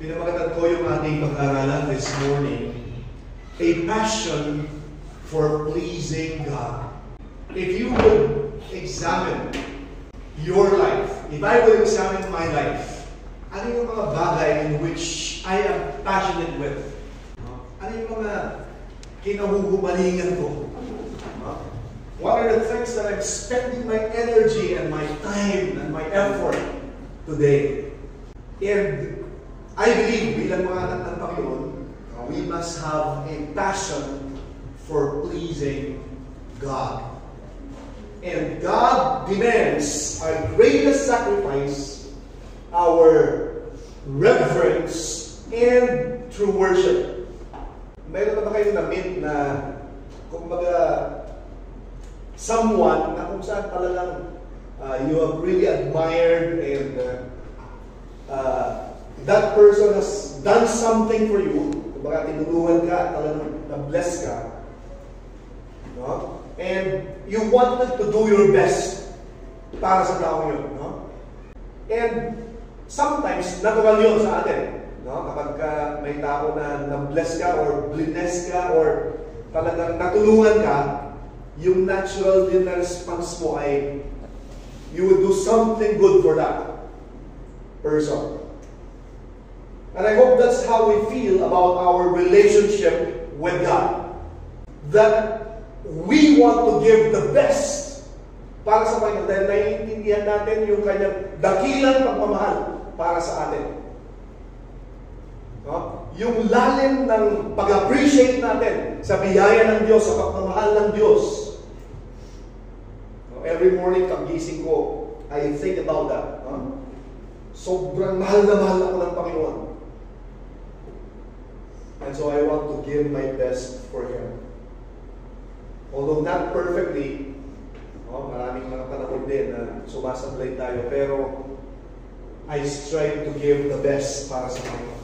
Pinamagatan ko yung ating pag-aralan this morning, a passion for pleasing God. If you would examine your life, if I would examine my life, ano yung mga bagay in which I am passionate with? Ano yung mga kinahuhumalingan ko? What are the things that I'm spending my energy and my time and my effort today? And I believe, bilang mga anak ng Panginoon, we must have a passion for pleasing God. And God demands our greatest sacrifice, our reverence, and true worship. Mayroon na ba kayo na-meet na, kumbaga, someone na kung saan talagang you have really admired and that person has done something for you, kumbaga tinulungan ka, talagang na-bless ka, no? And you wanted to do your best para sa tao yun, no? And sometimes, natural yun sa atin, no? Kapag may tao na na-bless ka or bless ka or talagang natulungan ka, yung natural din na response mo ay you would do something good for that person. And I hope that's how we feel about our relationship with God. That we want to give the best para sa Panginoon dahil naiintindihan natin yung kanyang dakilang pagmamahal para sa atin. No? Yung lalim ng pag-appreciate natin sa biyaya ng Diyos, sa pagmamahal ng Diyos. No? Every morning, pag-gising ko, I think about that. No? Sobrang mahal na mahal ako ng Panginoon. And so I want to give my best for Him. Although not perfectly, maraming mga panahon din na sumasablay tayo, pero I strive to give the best para sa Panginoon.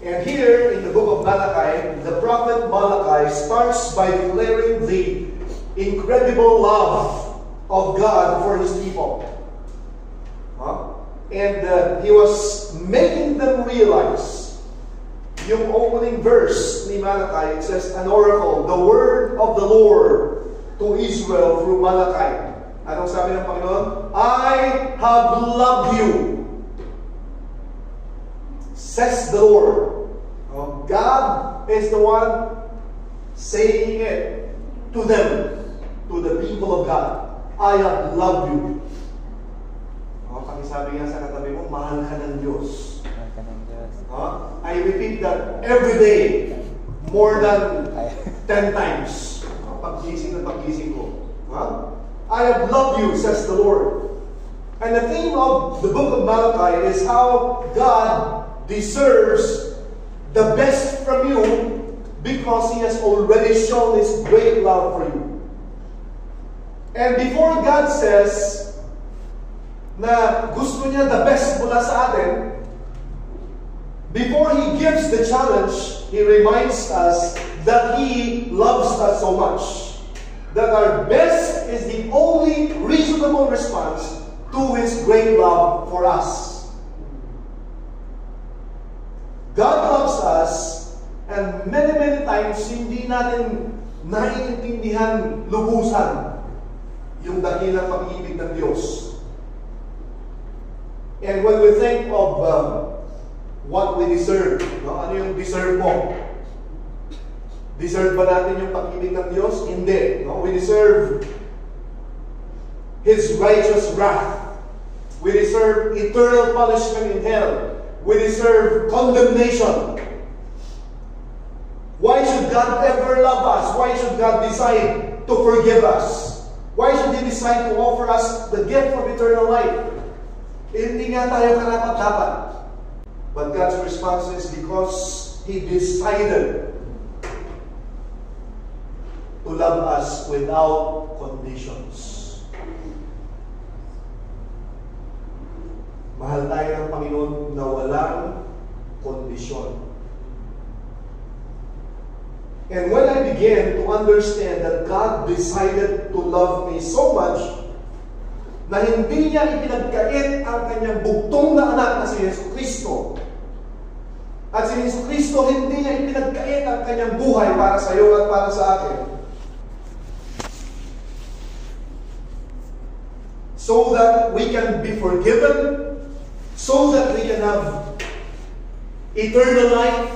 And here in the book of Malachi, the prophet Malachi starts by declaring the incredible love of God for His people. And he was making them realize, yung opening verse ni Malachi, it says, an oracle, the word of the Lord to Israel through Malachi. Anong sabi ng Panginoon? I have loved you, says the Lord. God is the one saying it to them, to the people of God. I have loved you. Sabi nga sa katabi mo, mahal ka ng Diyos. I repeat that every day, more than 10 times. Pag-gising na pag-gising ko. I have loved you, says the Lord. And the theme of the book of Malachi is how God deserves the best from you because He has already shown His great love for you. And before God says na gusto niya the best mula sa atin, before He gives the challenge, He reminds us that He loves us so much that our best is the only reasonable response to His great love for us. God loves us, and many, many times hindi natin naiintindihan lubusan yung dakilang pag-ibig ng Diyos. And when we think of what we deserve, ano yung deserve mo? Deserve ba natin yung pag-ibig ng Diyos? Hindi. We deserve His righteous wrath. We deserve eternal punishment in hell. We deserve condemnation. Why should God ever love us? Why should God decide to forgive us? Why should He decide to offer us the gift of eternal life? Hindi nga tayo karapat-dapat. But God's response is because He decided to love us without conditions. Mahal tayo ng Panginoon na walang kondisyon. And when I began to understand that God decided to love me so much, na hindi niya ipinagkait ang kanyang bugtong na anak na si Jesu Cristo At si Jesucristo hindi niya ipinagkait ang kanyang buhay para sa iyo at para sa akin. So that we can be forgiven, so that we can have eternal life.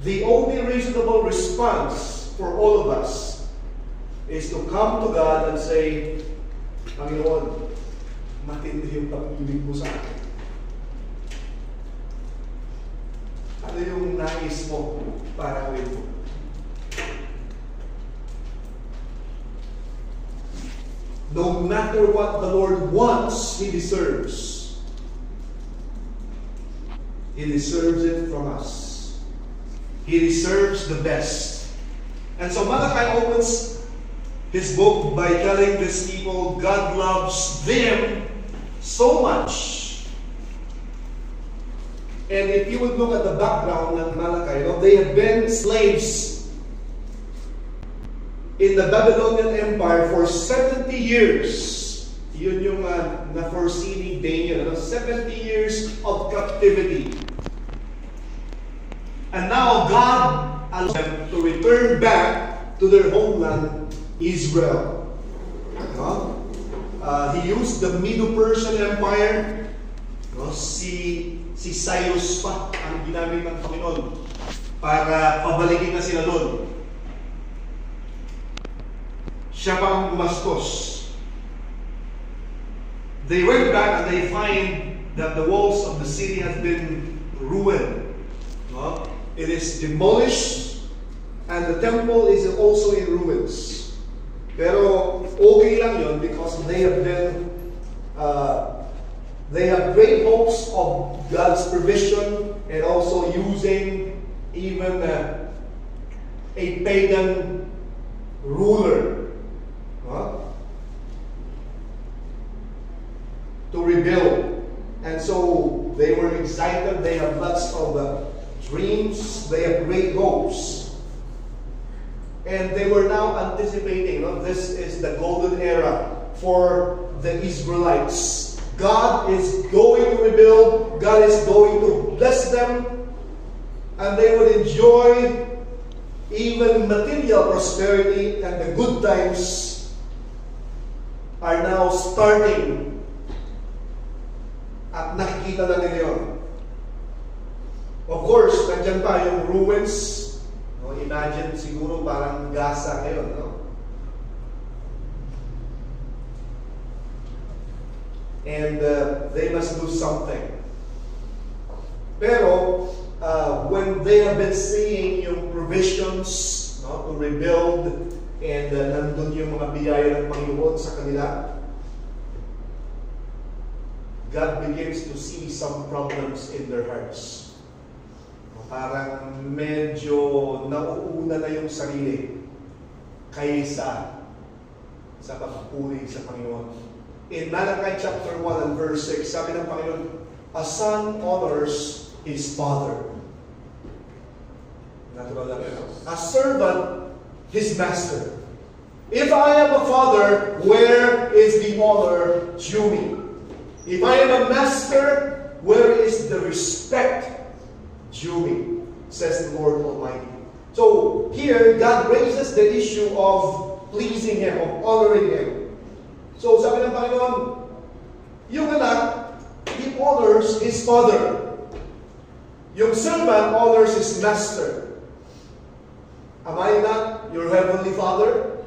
The only reasonable response for all of us is to come to God and say, Panginoon, matindi yung pag-ibig mo sa akin. Ano yung nais mo para gawin mo? No matter what the Lord wants, He deserves. He deserves it from us. He deserves the best. And so Malachi opens his book by telling these people God loves them so much. And if you would look at the background of Malachi, they have been slaves in the Babylonian Empire for 70 years. Yun yung na-foresee ni Daniel. 70 years of captivity. And now God allows them to return back to their homeland, Israel. He used the Medo-Persian Empire. Si Cyrus pa ang ginamit ng Panginoon para pabalikin na sila doon. Siya pa ang gumastos. They went back and they find that the walls of the city has been ruined. It is demolished and the temple is also in ruins. Pero okay lang yun because they have great hopes of God's provision and also using even a pagan ruler to rebuild. And so they were excited. They have lots of dreams. They have great hopes. And they were now anticipating, this is the golden era for the Israelites. God is going to rebuild. God is going to bless them. And they would enjoy even material prosperity, and the good times are now starting. At nakikita na nila yun. Of course, nandiyan pa yung ruins. Imagine siguro parang Gaza ngayon. And they must do something. Pero, when they have been seeing yung provisions to rebuild, and nandun yung mga biyaya ng Panginoon sa kanila, God begins to see some problems in their hearts. Parang medyo nauuna na yung sarili kaysa sa pagpupuri sa Panginoon. In Malachi chapter 1 and verse 6, sabi ng Panginoon, a son honors his father. Natural lang ito. A servant, his master. If I am a father, where is the honor due me? If I am a master, where is the respect due me? Says the Lord Almighty. So here, God raises the issue of pleasing Him, of honoring Him. So sabi ng Panginoon, yung anak, he honors his father. Yung servant honors his master. Am I not your heavenly Father?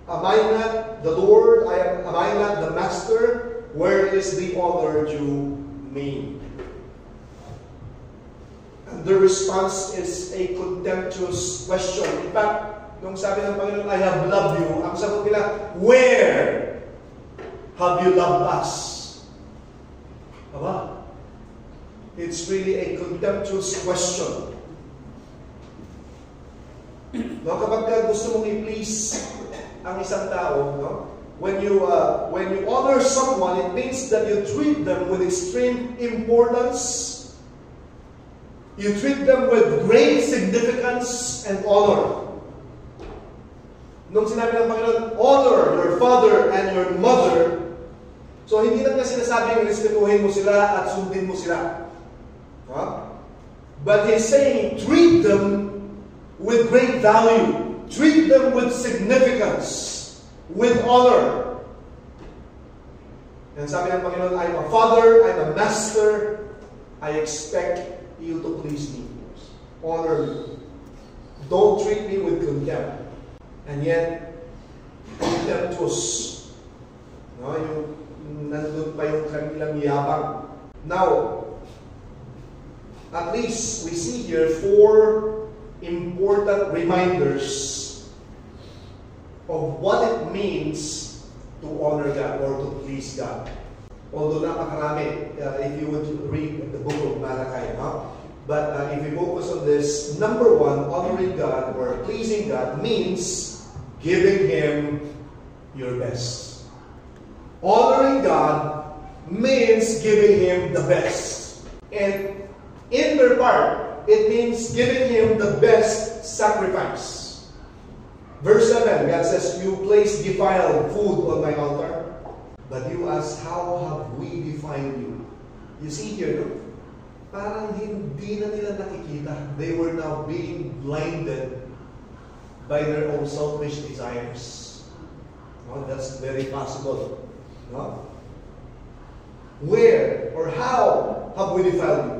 Am I not the Lord? Am I not the master? Where is the honor due me? And the response is a contemptuous question. In fact, nung sabi ng Panginoon, I have loved you, ang sagot nila, where have you loved us? Aba? It's really a contemptuous question. Kapag gusto mong i-please ang isang tao, when you honor someone, it means that you treat them with extreme importance. You treat them with great significance and honor. Nung sinabi ng Panginoon, honor your father and your mother, so hindi lang niya sinasabing respetuhin mo sila at sundin mo sila. But he's saying, treat them with great value. Treat them with significance, with honor. And sabi ng Panginoon, I'm a father, I'm a master, I expect you to please me. Honor me. Don't treat me with contempt. And yet, contemptuous. No, yung nandun pa yung kanilang yabang. Now, at least we see here 4 important reminders of what it means to honor God or to please God. Although napakarami, if you would read the book of Malachi, but if you focus on this, number 1, honoring God or pleasing God means giving Him your best. Honoring God means giving Him the best. And in their part, it means giving Him the best sacrifice. Verse 7, God says, you place defiled food on my altar, but you ask, how have we defiled you? You see here, no? Parang hindi na nila nakikita. They were now being blinded by their own selfish desires. No? That's very possible. No? Where or how have we defiled you?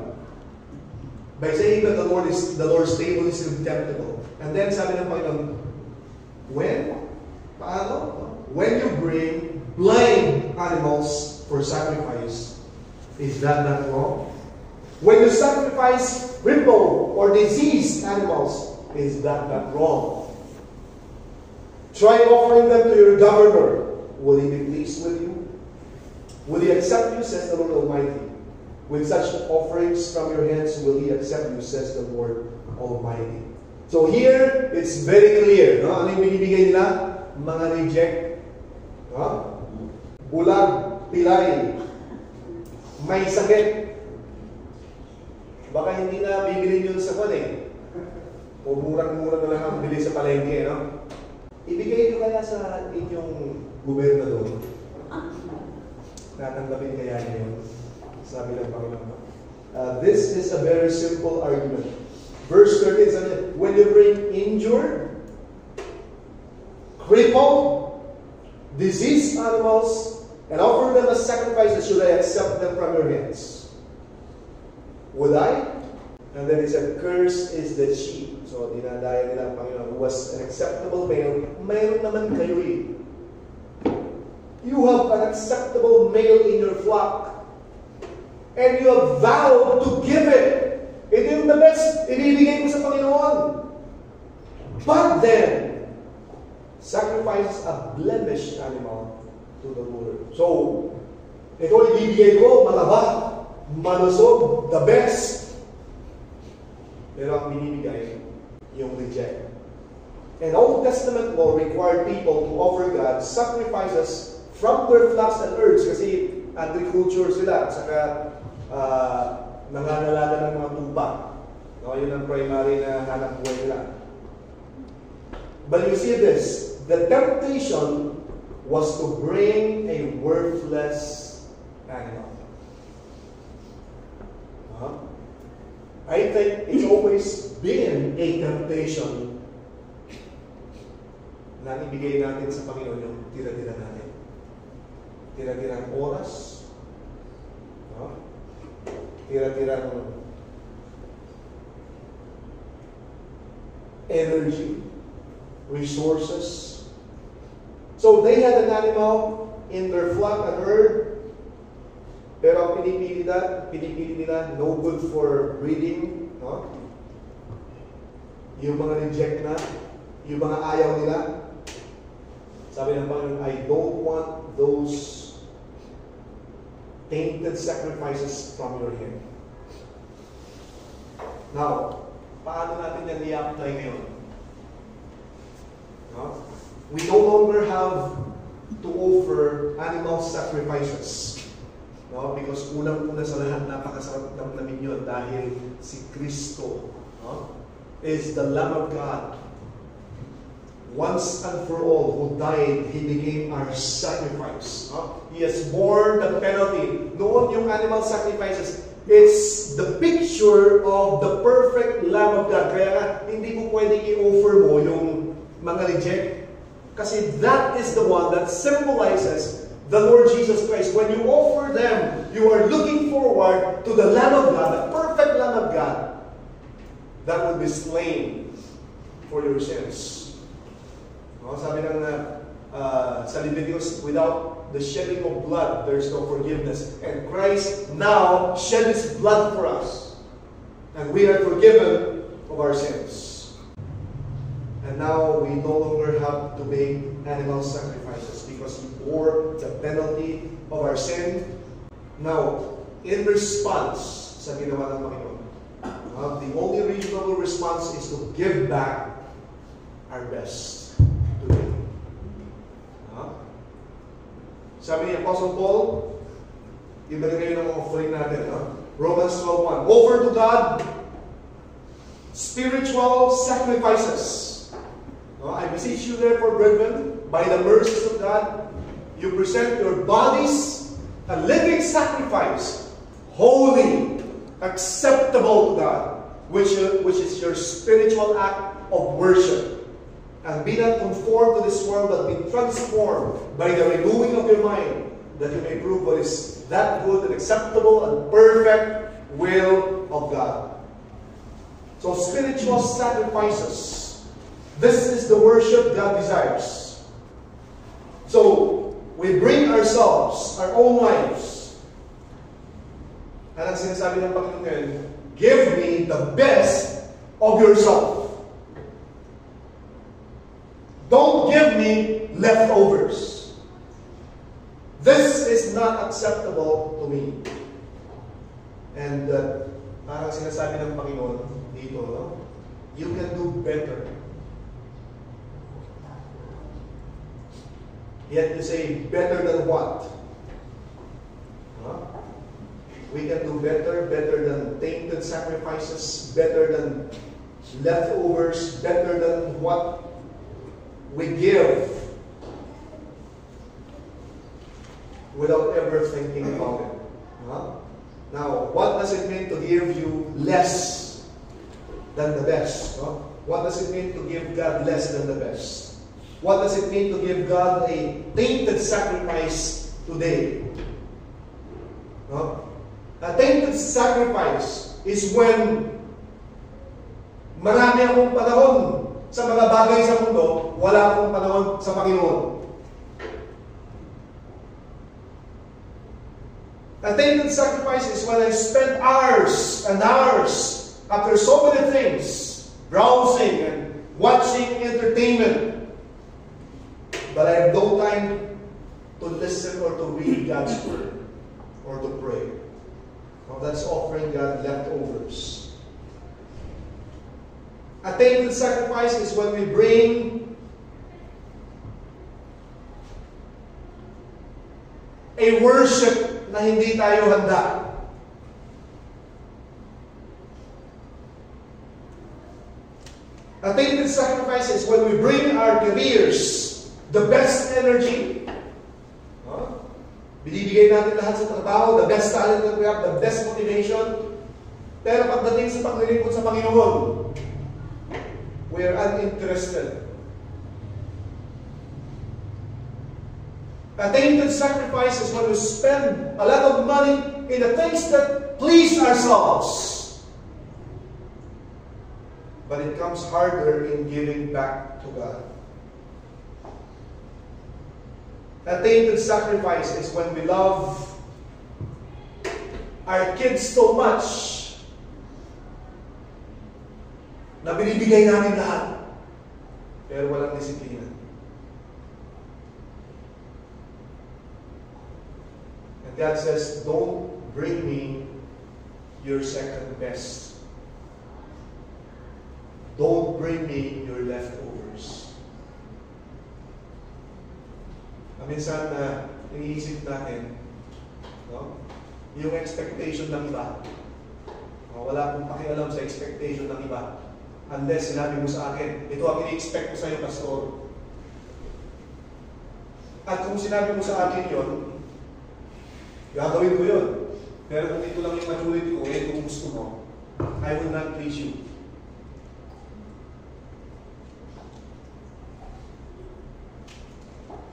By saying that the Lord's table is contemptible. And then sabi ng Panginoon, when? Paano? When you bring blind animals for sacrifice, is that not wrong? When you sacrifice crippled or diseased animals, is that not wrong? Try offering them to your governor. Will he be pleased with you? Will he accept you, says the Lord Almighty? With such offerings from your hands will He accept you, says the Lord Almighty. So here, it's very clear. No? Ano yung binibigay nila? Mga reject. No? Bulag, pilay, may sakit. Baka hindi na bibilin yun sa kwan eh. O murang-murang na lang ang bili sa palengke. No? Ibigay nyo kaya sa inyong gobernador. Tatanggapin kaya niya yun. Sabi ng Panginoon. This is a very simple argument. Verse 13 says, when you bring injured, crippled, diseased animals, and offer them as sacrifices, should I accept them from your hands? Would I? And then he said, cursed is the sheep. So, dinadaya nila ang Panginoon, who was an acceptable male. Mayroon naman kayo eh. You have an acceptable male in your flock. And you have vowed to give it. Ito yung the best. Ibibigay mo sa Panginoon. But then, sacrifice a blemished animal to the Lord. So, ito ibibigay ko, mataba, malusog, the best. Pero ang binibigay, yung reject. And Old Testament law required people to offer God sacrifices from their flocks and herds. Kasi agriculture sila. Saka, nangangalaga ng mga tupa. No, yun ang primary na hanap buhay nila. But you see this, the temptation was to bring a worthless animal. I think it's always been a temptation na ibigay natin sa Panginoon yung tira-tira natin. Tira-tirang oras, tira-tirang energy, resources. So they had an animal in their flock and herd, pero ang pinipili nila, no good for breeding, no? Yung mga reject na, yung mga ayaw nila. Sabi ng Panginoon, I don't want those tainted sacrifices from your hand. Now, paano natin yan i-apply ngayon? No? We no longer have to offer animal sacrifices. No? Because unang-una sa lahat, napakasarap namin yun dahil si Kristo is the Lamb of God once and for all, who died, He became our sacrifice. He has borne the penalty. Noon yung animal sacrifices, it's the picture of the perfect Lamb of God. Kaya nga, hindi mo pwedeng i-offer mo yung mga reject. Kasi that is the one that symbolizes the Lord Jesus Christ. When you offer them, you are looking forward to the Lamb of God, the perfect Lamb of God, that will be slain for your sins. Sabi ng sa Leviticus, without the shedding of blood, there is no forgiveness. And Christ now shed His blood for us. And we are forgiven of our sins. And now we no longer have to make animal sacrifices because He bore the penalty of our sin. Now, in response sa ginawa ng Panginoon, the only reasonable response is to give back our best to Him. Sabi ni Apostle Paul, ibalik kayo ng offering natin. Romans 12:1. Offer to God spiritual sacrifices. I beseech you therefore, brethren, by the mercies of God, you present your bodies a living sacrifice, holy, acceptable to God, which is your spiritual act of worship. And be not conformed to this world, but be transformed by the renewing of your mind, that you may prove what is that good and acceptable and perfect will of God. So spiritual sacrifices. This is the worship God desires. So we bring ourselves, our own lives. And ang sinasabi ng Panginoon ngayon, give me the best of yourself. Don't give me leftovers. This is not acceptable to me. And parang sinasabi ng Panginoon dito, you can do better. Yet you say, better than what? We can do better than tainted sacrifices, better than leftovers, better than what we give without ever thinking about it. Now, what does it mean to give you less than the best? What does it mean to give God less than the best? What does it mean to give God a tainted sacrifice today? A tainted sacrifice is when marami akong panahon sa mga bagay sa mundo, wala akong panahon sa Panginoon. A tainted sacrifice is when I spend hours and hours after so many things, browsing and watching entertainment, but I have no time to listen or to read God's Word or to pray. That's offering God leftovers. A tainted sacrifice is when we bring a worship na hindi tayo handa. A tainted sacrifice is when we bring our careers, the best energy. Binibigay natin lahat sa trabaho, the best talent that we have, the best motivation. Pero pagdating sa paglilingkod sa Panginoon, we are uninterested. A tainted sacrifice is when we spend a lot of money in the things that please ourselves. But it comes harder in giving back to God. A tainted sacrifice is when we love our kids so much na binibigay namin lahat, pero walang disiplina. And God says, don't bring me your second best. Don't bring me your leftovers. Minsan na iniisip natin, yung expectation ng iba. Wala akong pakialam sa expectation ng iba. Unless sinabi mo sa akin, ito ang ini-expect ko sa iyo, Pastor. At kung sinabi mo sa akin yon, gagawin ko yun. Pero kung ito lang yung maturity ko, kung gusto mo, I will not please you.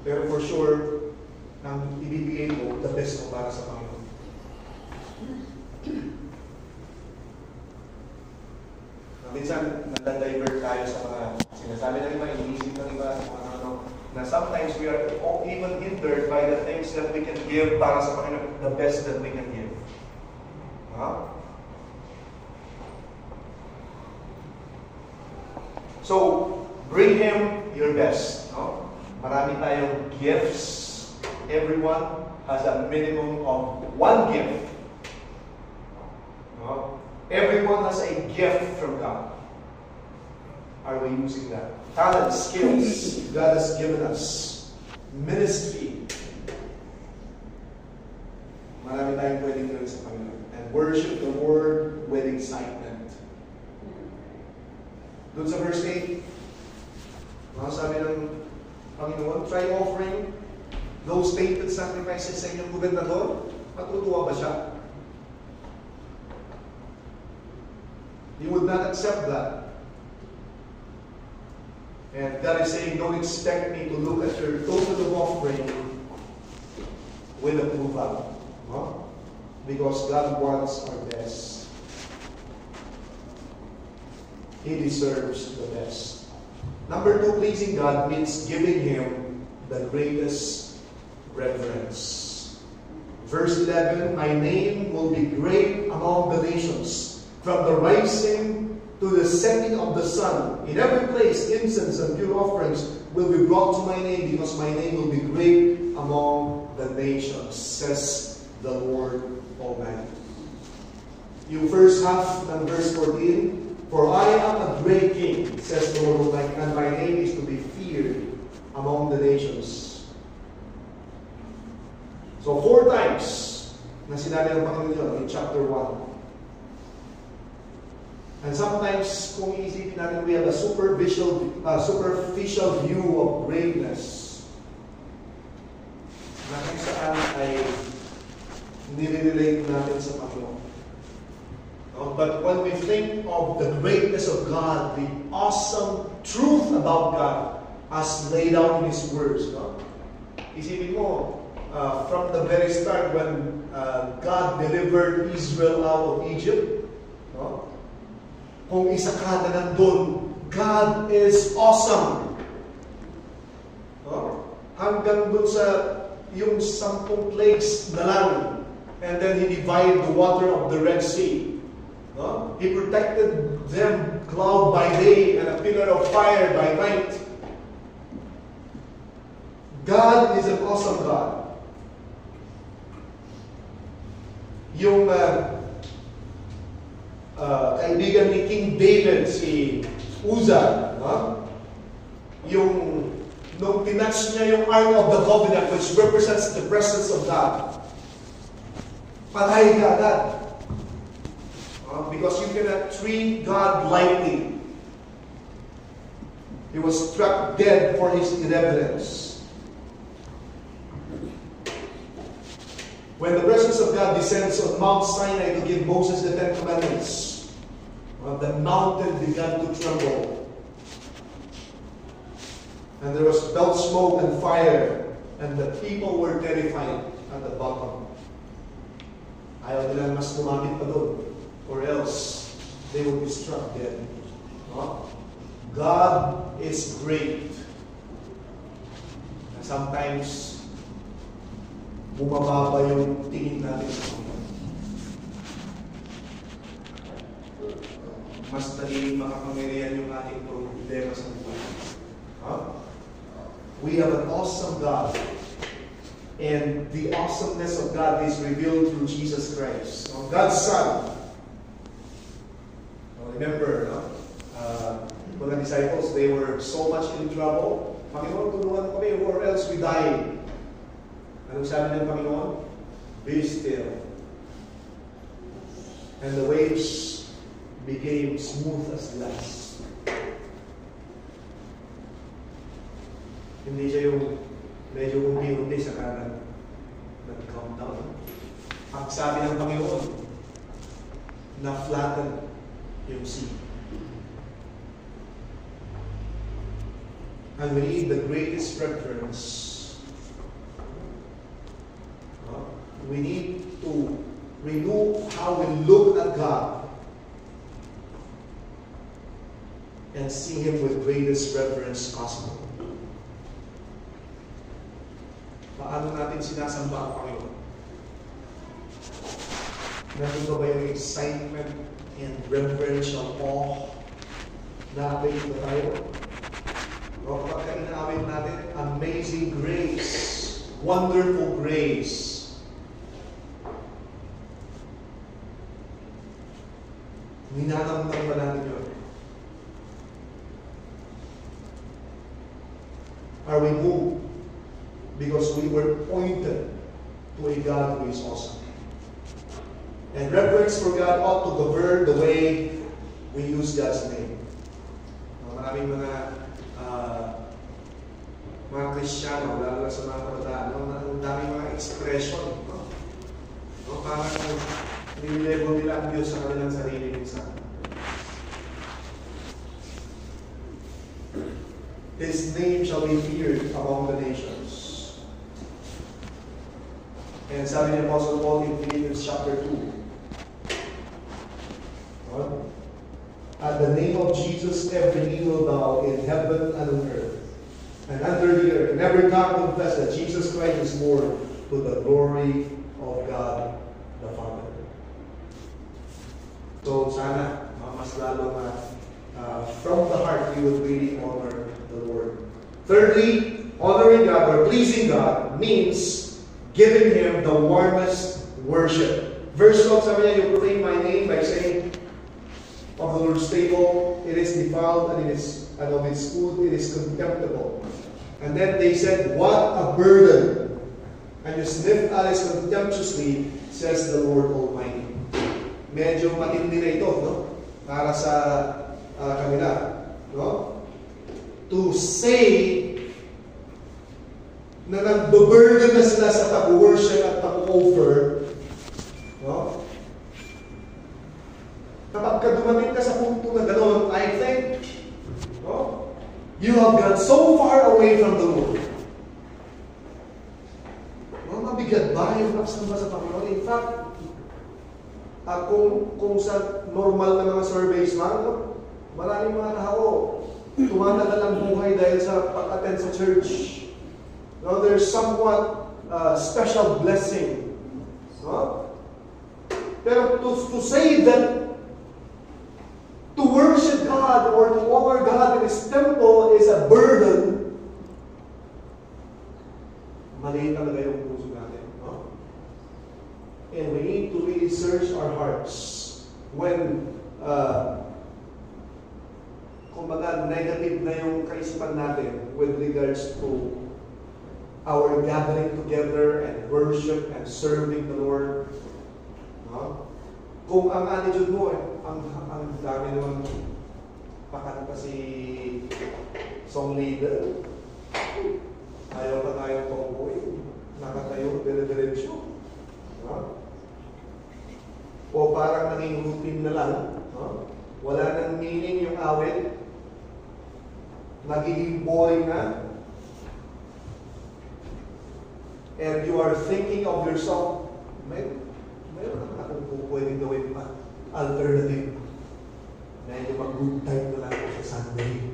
Pero for sure, ang ibibigay ko, the best ko para sa Panginoon. Minsan, nag-divert tayo sa mga sinasabi ng iba, iniisip ng iba, ano, na sometimes we are even hindered by the things that we can give para sa Panginoon, the best that we can give. Huh? So, bring Him your best. No? Marami tayong gifts. Everyone has a minimum of one gift. No? Everyone has a gift from God. Are we using that? Talent, skills, God has given us. Ministry. Marami tayong pwedeng gawin sa Panginoon. And worship the Lord with excitement. Doon sa verse 8, sabi ng Panginoon, try offering those tainted sacrifices sa inyong gobernador. Matutuwa ba siya? He would not accept that. And God is saying, don't expect me to look at your total of offering with approval. Huh? Because God wants our best. He deserves the best. Number 2, pleasing God means giving Him the greatest reverence. Verse 11, my name will be great among the nations. From the rising to the setting of the sun, in every place incense and pure offerings will be brought to my name, because my name will be great among the nations, says the Lord Almighty. Yung first half ng verse 14, for I am a great king, says the Lord Almighty, and my name is to be feared among the nations. So 4 times na sinabi ng Panginoon in chapter 1. And sometimes, kung iisipin natin, we have a superficial view of greatness. Na kung saan ay nire-relate natin sa Panginoon. But when we think of the greatness of God, the awesome truth about God as laid out in His words, isipin mo, from the very start when God delivered Israel out of Egypt, kung isa ka na nandun, God is awesome. Hanggang dun sa yung 10 plagues na lang, and then He divided the water of the Red Sea. He protected them, cloud by day and a pillar of fire by night. God is an awesome God. Yung kaibigan ni King David, si Uzzah, yung nung tinatch niya yung Ark of the Covenant, which represents the presence of God, patay ka agad. Because you cannot treat God lightly. He was struck dead for his irreverence. When the presence of God descends on Mount Sinai to give Moses the 10 Commandments, the mountain began to tremble. And there was belt smoke and fire, and the people were terrified at the bottom. Ayaw nila mas lumapit pa doon, or else they will be struck dead. God is great. And sometimes, bumababa yung tingin natin sa Panginoon. Mas naging makapangyarihan yung ating problema sa buhay. We have an awesome God. And the awesomeness of God is revealed through Jesus Christ. God's Son. Remember, mga disciples, they were so much in trouble. Panginoon, tulungan kami or else we die. Anong sabi ng Panginoon? Be still. And the waves became smooth as glass. Hindi siya yung medyo unti-unti sa kanan nag-calm down. Ang sabi ng Panginoon, na-flatten yung sea. And we need the greatest reference. We need to renew how we look at God and see Him with greatest reverence possible. Paano natin sinasamba ang Panginoon? Nandun ba yung excitement and reverential awe na abay na tayo? O kapag inaawit natin, amazing grace, wonderful grace. Ninanamnam ba natin yun? Are we moved because we were pointed to a God who is awesome? And reverence for God ought to govern the way we use God's name. Maraming mga Kristiyano, lalo na sa mga kabataan, ang daming mga expression. Parang nililego nila ang Diyos sa kanilang sarili minsan. His name shall be feared among the nations. And sabi ni Apostle Paul in Philippians chapter 2, at the name of Jesus, every knee will bow in heaven and on earth and under the earth, and every tongue confess that Jesus Christ is Lord, to the glory of God the Father. So sana, mas lalo na from the heart, we would really honor the Lord. Thirdly, honoring God or pleasing God means giving Him the warmest worship. Verse 12, sabi niya, you proclaim my name by saying, of the Lord's table, it is defiled, and of its food, it is contemptible. And then they said, what a burden! And you sniffed at it contemptuously, says the Lord Almighty. Medyo matindi na ito, no? Para sa kanila, no? To say na nag-burden na sila sa pag-worship at pag-offer, no? Kapag dumating ka sa punto na gano'n, I think, no? You have gone so far away from the Lord. No, mabigat ba yung pagsamba sa Panginoon? In fact, kung sa normal na mga surveys man, no? Maraming mga tao tumatagal ang buhay dahil sa pag-attend sa church. No, there's somewhat special blessing. No? Pero to say that to worship God or to honor God in His temple is a burden, mali talaga yung puso natin. No? And we need to really search our hearts when kumbaga negative na yung kaisipan natin with regards to our gathering together and worship and serving the Lord. No? Kung ang attitude mo, ang dami naman pakanta si song leader, ayaw pa tayo tomboy, nakatayo, dire-diretso. No? O parang naging routine na lang, no? Wala nang meaning yung awit, nagiging boring na, and you are thinking of yourself, mayroon naman akong pwedeng gawin pa, alternative. Medyo mag-good time na lang ako sa Sunday.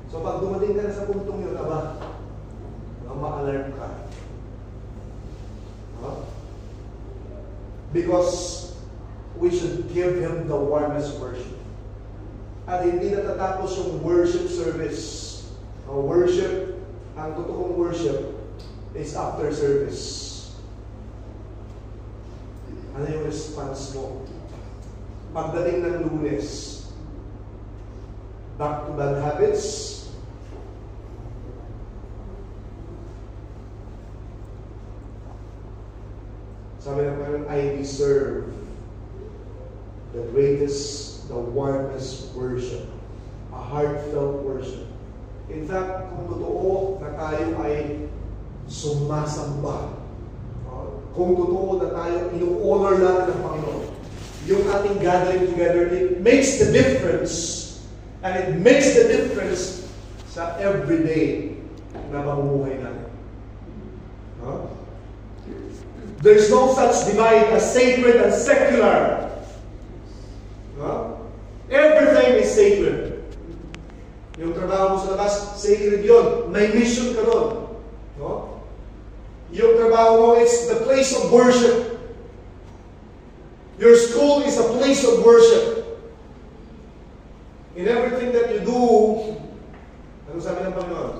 So pag dumating ka na sa puntong yun, ma-alarm ka. Because we should give Him the warmest worship. At hindi natatapos yung worship service. Worship, ang totoong worship is after service. Ano yung response mo? Pagdating ng Lunes, back to bad habits? Sabi na parang, I deserve the greatest, the warmest worship. A heartfelt worship. In fact, kung totoo na tayo ay sumasamba, kung totoo na tayo, inu-honor natin ang Panginoon, yung ating gathering together, it makes the difference. And it makes the difference sa everyday na pamumuhay natin. There's no such divide as sacred and secular. Everything is sacred. Yung trabaho mo sa labas, sacred yun. May mission ka doon. Yung trabaho mo, it's the place of worship. Your school is a place of worship. In everything that you do, ano sabi ng Panginoon?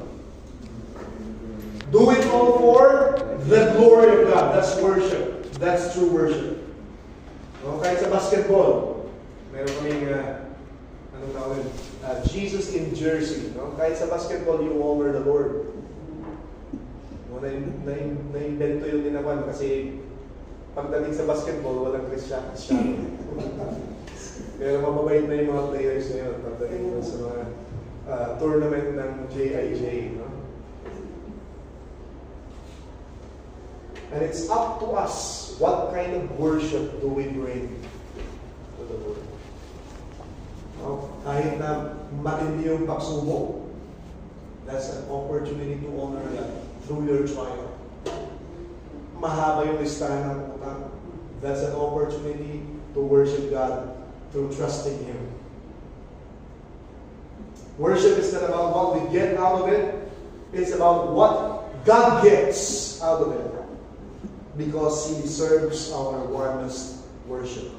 Do it all for the glory of God. That's worship. That's true worship. Kahit sa basketball, meron kaming, anong tawag? Jesus in jersey. Kahit sa basketball, you honor the Lord. Na-invento yung tinawan kasi pagdating sa basketball, walang Kristyano. Pero mababait na yung mga players na yun pagdating sa mga tournament ng JIJ. And it's up to us what kind of worship do we bring to the Lord. Kahit na matindi yung pagsubok, that's an opportunity to honor God through your trial. Mahaba yung listahan ng utang, that's an opportunity to worship God through trusting Him. Worship is not about what we get out of it, it's about what God gets out of it. Because He deserves our warmest worship.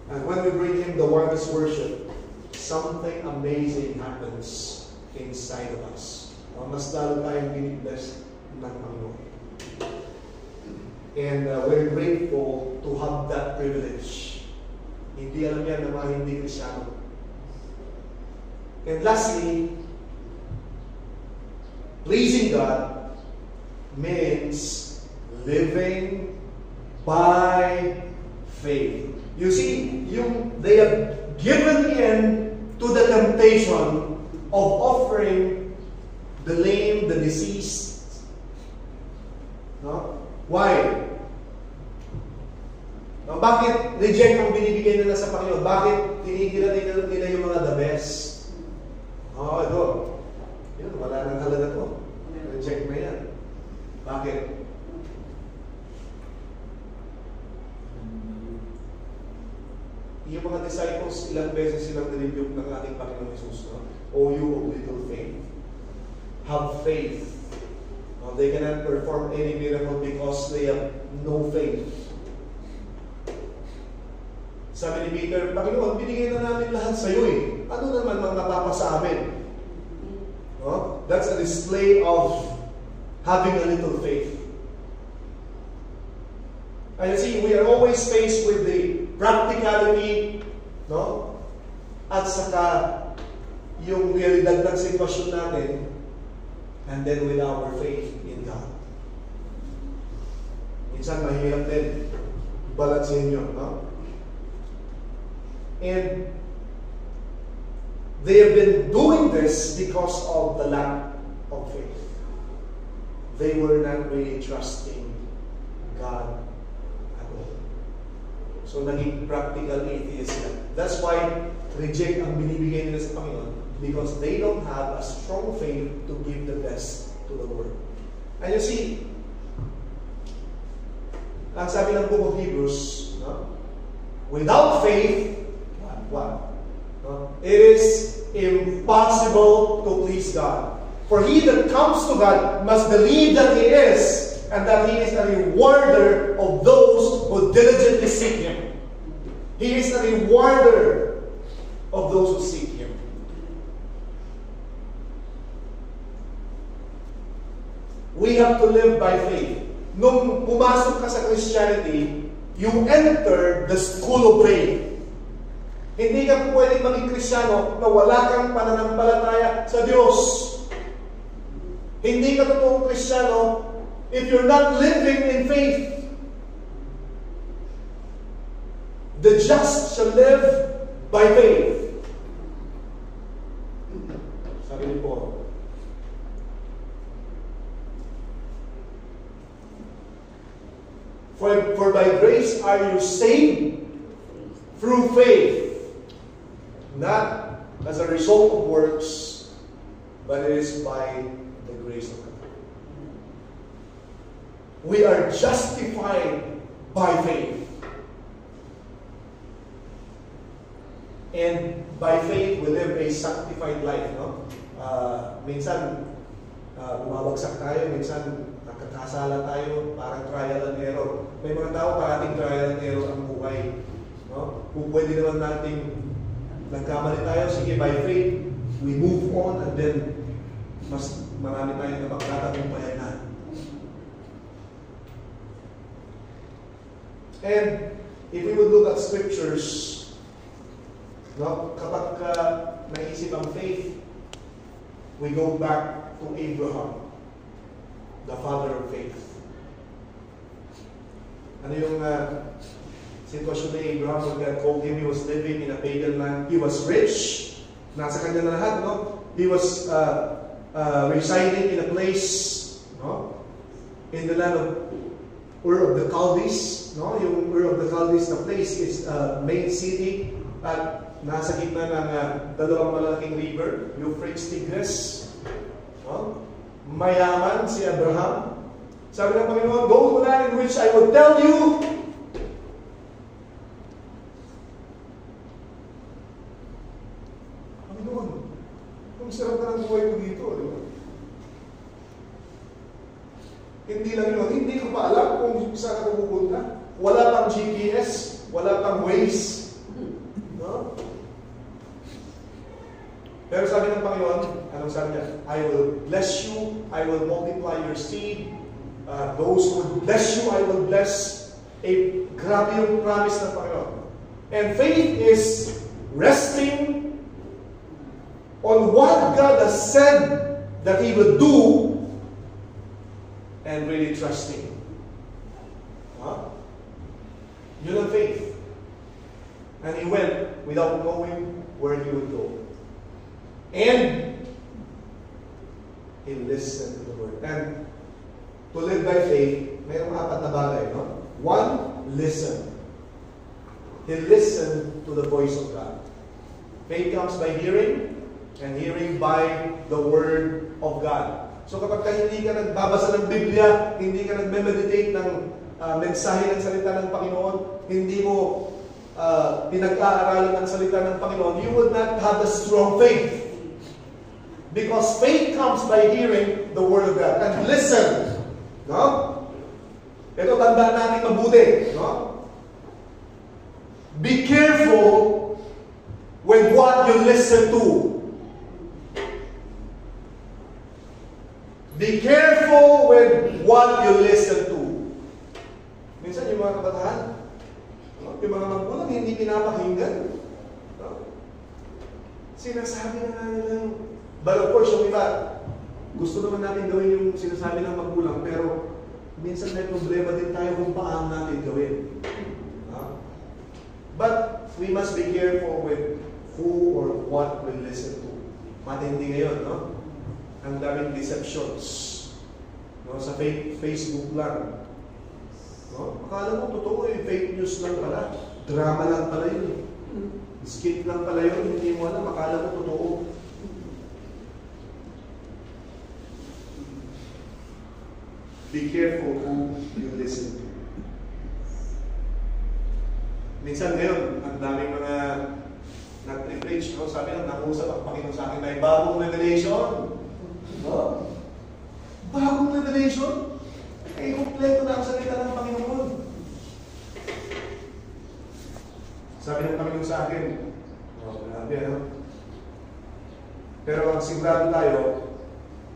And when we bring Him the warmest worship, something amazing happens inside of us. Mas lalo tayong binibless ng Panginoon. And we're grateful to have that privilege. Hindi alam yan ng mga hindi Kristyano. And lastly, pleasing God means living by faith. You see, they have given in to the temptation of offering the lame, the diseased. Why? Bakit reject ang binibigay nila sa Panginoon? Bakit tinigilan nila yung mga the best? Ito. Yun, wala nang halaga to. Reject na yan. Bakit? Yung mga disciples, ilang beses silang nilibyok ng ating Panginoon Jesus. O you of little faith. Have faith. They cannot perform any miracle because they have no faith. Sabi ni Peter, Panginoon, binigay na namin lahat sa iyo eh. Ano naman ang napapa sa amin? That's a display of having a little faith. And you see, we are always faced with the practicality, at saka yung realidad ng sitwasyon natin, and then with our faith in God. Minsan mahirap din balansin yun, And they have been doing this because of the lack of faith. They were not really trusting God at all. So naging practical atheist sila. That's why reject ang binibigay nila sa Panginoon, because they don't have a strong faith to give the best to the Lord. And you see, ang sabi ng Book of Hebrews, without faith, what? It is impossible to please God. For he that comes to God must believe that He is, and that He is a rewarder of those who diligently seek Him. He is a rewarder of those who seek Him. We have to live by faith. Nung pumasok ka sa Christianity, you enter the school of faith. Hindi ka po pwedeng maging Kristiyano na wala kang pananampalataya sa Diyos. Hindi ka totoong Kristiyano if you're not living in faith. The just shall live by faith. Sabi ni Paul, you saved? Through faith. Not as a result of works, but it is by the grace of God. We are justified by faith. And by faith, we live a sanctified life. No? Minsan, bumabagsak tayo. Minsan, nakakasala tayo. Parang trial and error. May mga tao parating trial and error ang buhay. No? Kung pwede naman natin nagkamali tayo, sige, by faith, we move on and then mas marami tayong napagtatagumpayan na. And if we would look at scriptures, no, kapag naisip ang faith, we go back to Abraham, the father of faith. Ano yung sitwasyon ni Abraham when God called him? He was living in a pagan land. He was rich. Nasa kanya na lahat, no? He was residing in a place, no? In the land of Ur of the Chaldees, no? Yung Ur of the Chaldees na place is main city at nasa gitna ng dalawang malaking river, Euphrates, Tigris. No? Mayaman si Abraham. Sabi ng Panginoon, go to the land in which I will tell you. Panginoon, kung sarap na ng buhay ko dito, di ba? Hindi lang yun. Hindi ko pa alam kung saan ako pupunta. Wala pang GPS, wala pang Waze. No? Pero sabi ng Panginoon, anong sabi niya? I will bless you, I will multiply your seed. Those who would bless you, I will bless. Grabe yung promise ng Panginoon. And faith is resting on what God has said that He will do and really trusting. Huh? Yun ang faith. And he went without knowing where he would go. And he listened to the word. And to live by faith, mayroong apat na bagay, no? One, listen. He listened to the voice of God. Faith comes by hearing, and hearing by the word of God. So kapag hindi ka nagbabasa ng Biblia, hindi ka nagme-meditate ng mensahe ng salita ng Panginoon, hindi mo pinag-aaralan ng salita ng Panginoon, you would not have a strong faith. Because faith comes by hearing the Word of God. And listen. No? Ito, tandaan natin mabuti. No? Be careful with what you listen to. Be careful with what you listen to. Minsan yung mga kabataan, yung mga magulang hindi pinapakinggan. Sinasabi na nga nila yung... But of course, yung iba, gusto naman natin gawin yung sinasabi ng magulang, pero minsan may problema din tayo kung paano natin gawin. But we must be careful with who or what we listen to. Matindi ngayon, no? Ang daming deceptions. No? Sa Facebook lang. No? Akala mo totoo yung fake news lang pala. Drama lang pala yun. Skit lang pala yun. Hindi mo alam. Akala mo totoo. Be careful who you listen to. Minsan ngayon, ang daming mga nag-preach, no? Sabi lang, nakusap ang Panginoon sa akin, may bagong revelation. No? Bagong revelation? Eh, kompleto na ang salita ng Panginoon. Sabi ng Panginoon sa akin, grabe, ano? Pero ang sigurado tayo,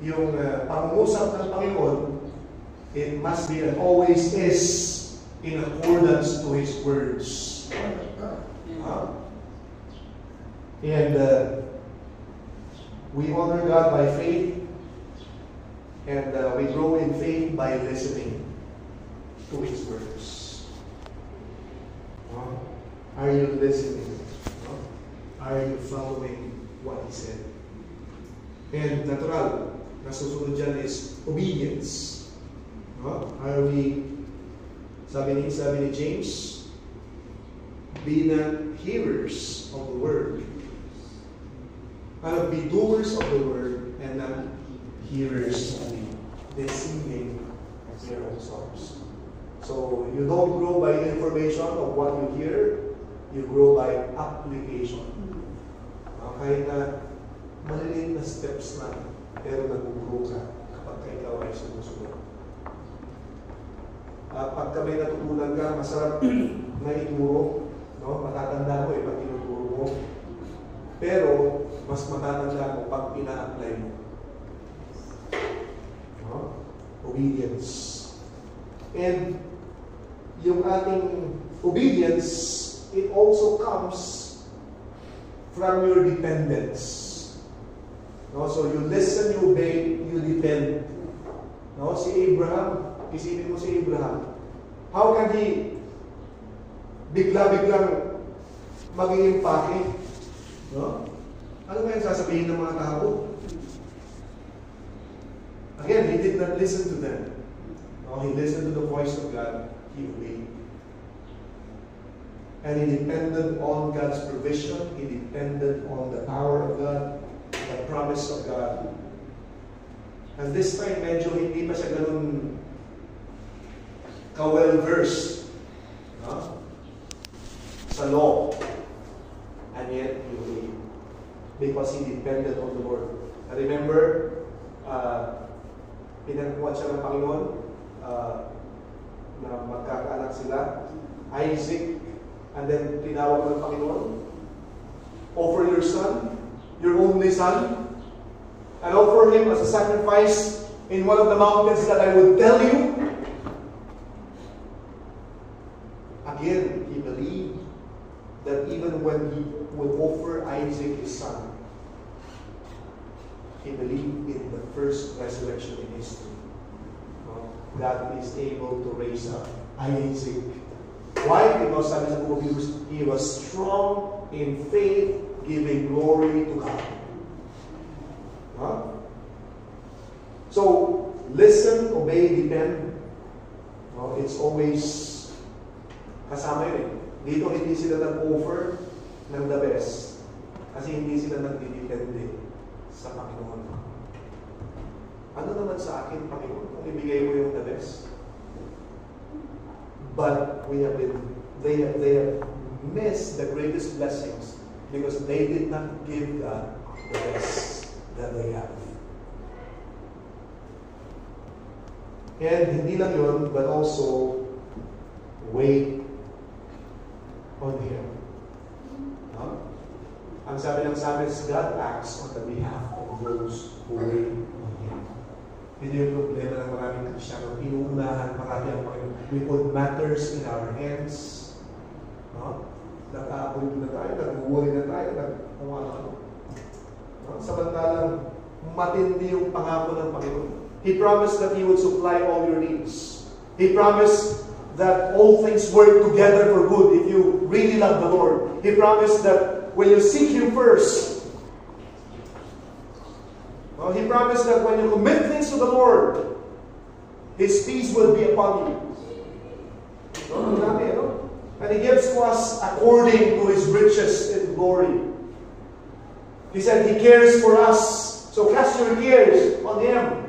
yung pangungusap ng Panginoon, it must be and always is in accordance to His words. And we honor God by faith, and we grow in faith by listening to His words. Are you listening? Are you following what He said? And natural, nasusunod dyan is obedience. Are we, sabi ni James, Be not hearers of the word. Be doers of the word and not hearers only, deceiving their own souls. So you don't grow by information of what you hear, you grow by application. Kahit na maliliit na steps na, pero nag-grow ka kapag ikaw ay sumusunod. Pag may natutunan ka, masarap na ituro, no? Matatanda mo pag tinuturo mo. Pero, mas matatanda mo pag ina-apply mo. No? Obedience. And yung ating obedience, it also comes from your dependence. No? So you listen, you obey, you depend. No? Si Abraham, isipin mo si Abraham. How can he bigla-biglang maging impake? No? Ano ba yung sasabihin ng mga tao? Again, he did not listen to them. No? He listened to the voice of God. He obeyed. And he depended on God's provision. He depended on the power of God, the promise of God. And this time, medyo hindi pa siya ganun ka-well-versed sa law. And yet, he obeyed. Because he depended on the Lord. I remember, pinagkuhan siya ng Panginoon na magkakaanak sila, Isaac, and then tinawag ng Panginoon, offer your son, your only son, and offer him as a sacrifice in one of the mountains that I would tell you. Again, he believed that even when he would offer Isaac his son, he believed in the first resurrection in history. God is able to raise up Isaac. Why? Because sabi sa book of Hebrews, he was strong in faith, giving glory to God. So, listen, obey, depend. It's always kasama yun. Dito hindi sila nag-offer ng the best. Kasi hindi sila nagdidepende sa Panginoon. Ano naman sa akin, Panginoon, kung ibigay mo yung the best? But they have missed the greatest blessings because they did not give God the best that they have. And hindi lang yun, but also wait on Him. Ang sabi ng Psalmist, God acts on the behalf of those who wait on Him. Hindi yung problema ng maraming Kristiyano. Inuunahan marami ang Panginoon. We put matters in our hands. Nag-aaboy na tayo, nag-uwari na tayo, nag-ano. Samantalang matindi yung pangako ng Panginoon. He promised that He would supply all your needs. He promised that all things work together for good if you really love the Lord. He promised that when you seek Him first, He promised that when you commit things to the Lord, His peace will be upon you. And He gives to us according to His riches and glory. He said He cares for us. So cast your cares on Him.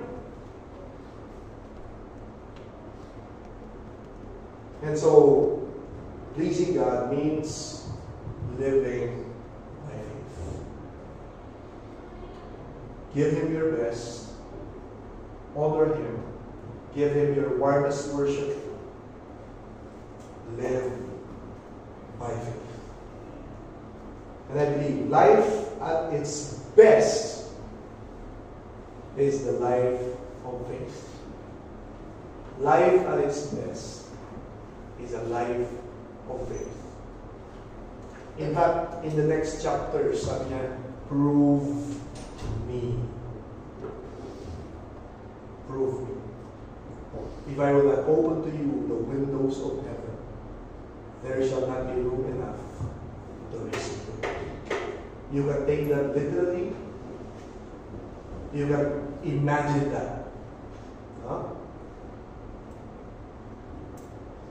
And so, pleasing God means living by faith. Give Him your best. Honor Him. Give Him your warmest worship. Live by faith. And I believe life at its best is the life of faith. Life at its best is a life of faith. In fact, in the next chapter, sabi niya, prove me. Prove me. If I will not open to you the windows of heaven, there shall not be room enough to receive it. You can take that literally. You can imagine that.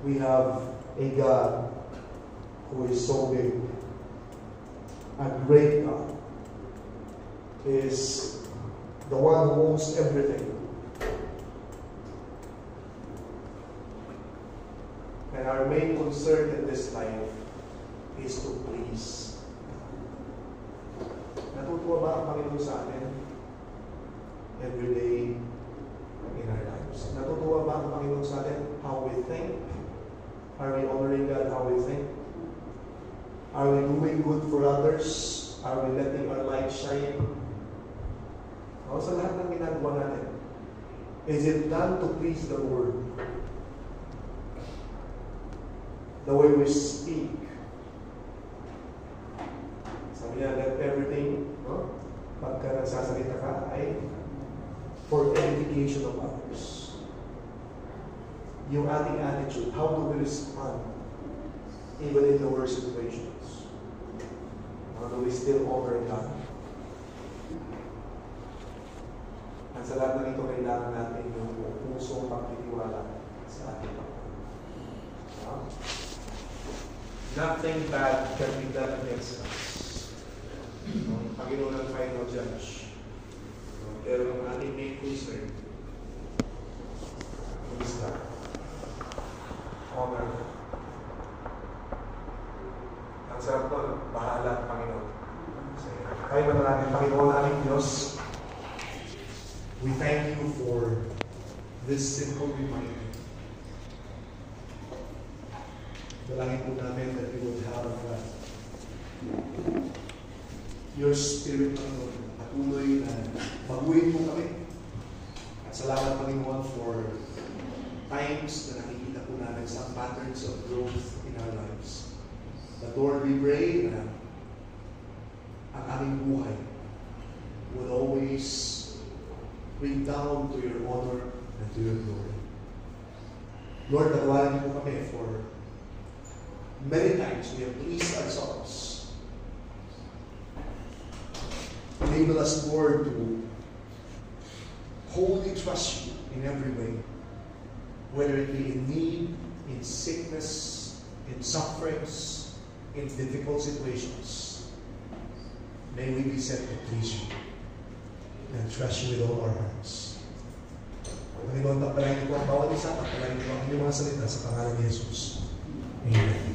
We have a God who is so big and great God is the one who owns everything. And our main concern in this life is to please. Natutuwa ba ang Panginoon sa atin every day in our lives? Natutuwa ba ang Panginoon sa atin how we think? Are we honoring God how we think? Are we doing good for others? Are we letting our light shine? O, sa lahat ng ginagawa natin, is it done to please the Lord? The way we speak. Sabi niya, let everything, no? Pagka nagsasalita ka, ay for edification of others. Yung ating attitude, how do we respond even in the worst situations? How do we still honor God? At sa lahat ng ito, kailangan natin yung pusong pagtitiwala sa ating Panginoon. Nothing bad can be done against us. Ang Panginoon ang final judge. Pero ang ating main concern is that honor. Ang sarap doon, bahala ang Panginoon. Kaya ba natin, Panginoon aming Diyos, we thank you for this simple reminder. Dalangin po namin that you would have your Spirit, Panginoon, patuloy na baguhin mo kami. At salamat, Panginoon, for times na nakikita po namin sa patterns of growth in our lives. But Lord, we pray na ang aming buhay would always bring down to your honor and to your glory. Lord, nagawalan niyo po kami for many times we have pleased ourselves. Enable us, Lord, to wholly trust you in every way, whether it be in need, in sickness, in sufferings, in difficult situations. May we be set to please you and trust you with all our hearts. Panginoon, pagpalain niyo po ang bawat isa, pagpalain niyo po ang inyong mga salita sa pangalan ni Jesus. Amen.